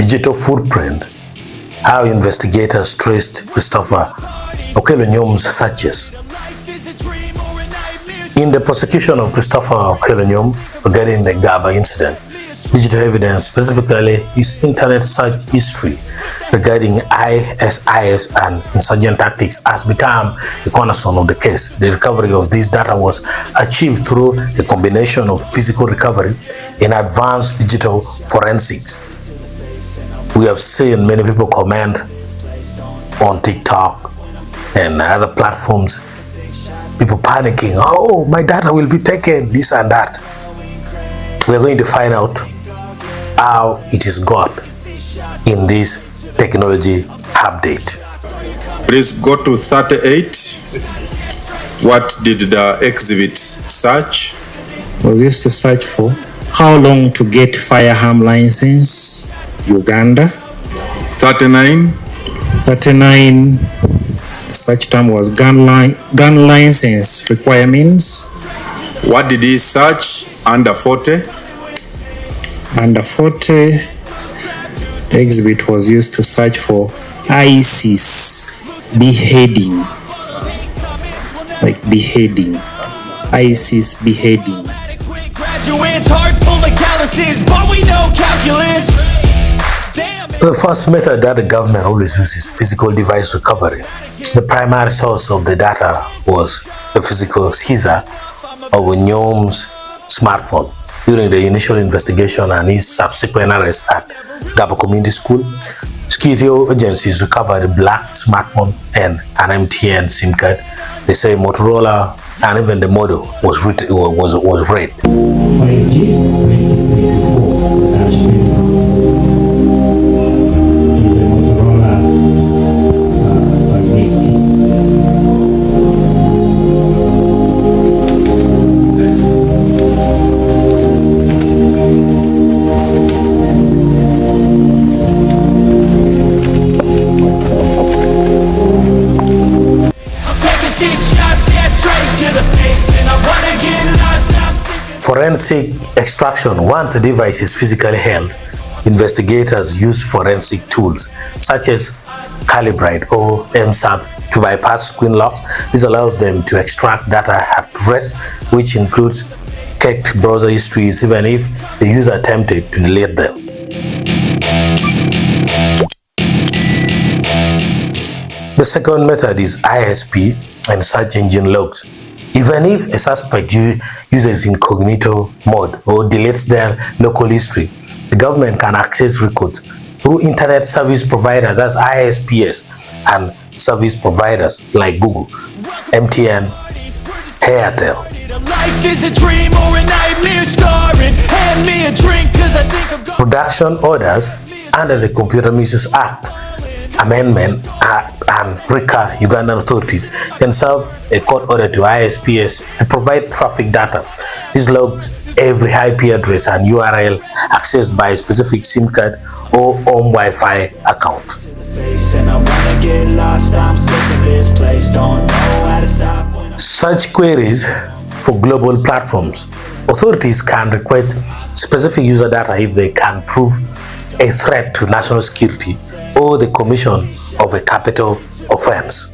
digital footprint, how investigators traced Christopher Okello's searches. In the prosecution of Christopher Okello regarding the Gaba incident, digital evidence, specifically his internet search history regarding ISIS and insurgent tactics, has become the cornerstone of the case. The recovery of this data was achieved through the combination of physical recovery and advanced digital forensics. We have seen many people comment on TikTok and other platforms, people panicking, oh, my data will be taken, this and that. We're going to find out how it is got in this technology update. Please go to 38. What did the exhibit search? Was used to search for how long to get firearm license, Uganda. 39. 39. Such term was gun license requirements. What did he search? Under 40. Under 40, the exhibit was used to search for ISIS beheading, like beheading, ISIS beheading. The first method that the government always uses is physical device recovery. The primary source of the data was the physical seizure of Onyum's smartphone during the initial investigation and his subsequent arrest at Gaba Community School. Security agencies recovered a black smartphone and an MTN SIM card. They say Motorola and even the model was red. 5G 2024-2024 is a Motorola Forensic extraction. Once a device is physically held, investigators use forensic tools such as calibrate or MSAP to bypass screen locks. This allows them to extract data at rest, which includes cached browser histories, even if the user attempted to delete them. The second method is ISP and search engine logs. Even if a suspect uses incognito mode or deletes their local history, the government can access records through internet service providers as ISPs and service providers like Google, MTN, Airtel. Production orders under the Computer Misuse Act Amendment and RICA Ugandan authorities can serve a court order to ISPs to provide traffic data. This logs every IP address and URL accessed by a specific SIM card or home Wi-Fi account. Search queries for global platforms. Authorities can request specific user data if they can prove a threat to national security or the commission of a capital offense.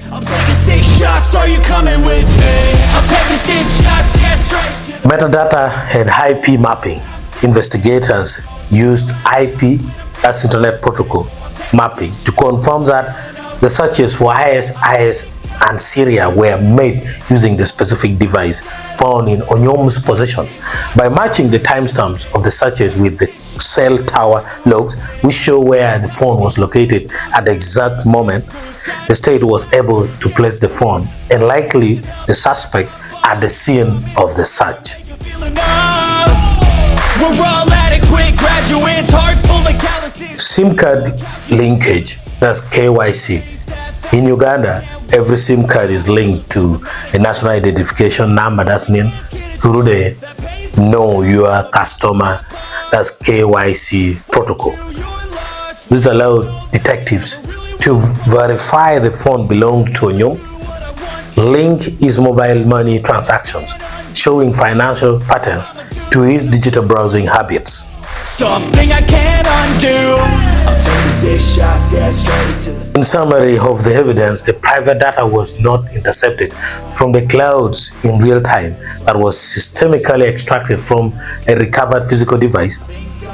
Metadata and IP mapping. Investigators used IP, that's Internet Protocol mapping, to confirm that the searches for ISIS and Syria were made using the specific device found in Onyum's possession. By matching the timestamps of the searches with the cell tower logs, which show where the phone was located at the exact moment, the state was able to place the phone and likely the suspect at the scene of the search. SIM card linkage, that's KYC. In Uganda, every SIM card is linked to a national identification number, that's NIN, through the Know Your Customer, that's KYC protocol. This allows detectives to verify the phone belonged to Onyum, link his mobile money transactions, showing financial patterns to his digital browsing habits. Something I can't undo. I'm taking 6 shots, yeah, straight to the. In summary of the evidence, the private data was not intercepted from the clouds in real time, but was systemically extracted from a recovered physical device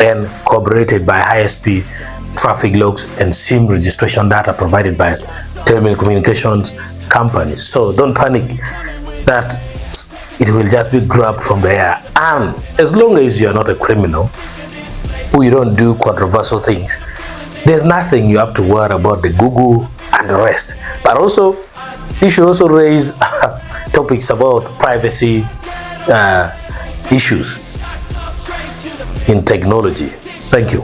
and corroborated by high-speed traffic logs and SIM registration data provided by telecommunications companies. So don't panic that it will just be grabbed from the air. And as long as you're not a criminal, or you don't do controversial things, there's nothing you have to worry about the Google and the rest. But also, you should also raise topics about privacy issues in technology. Thank you.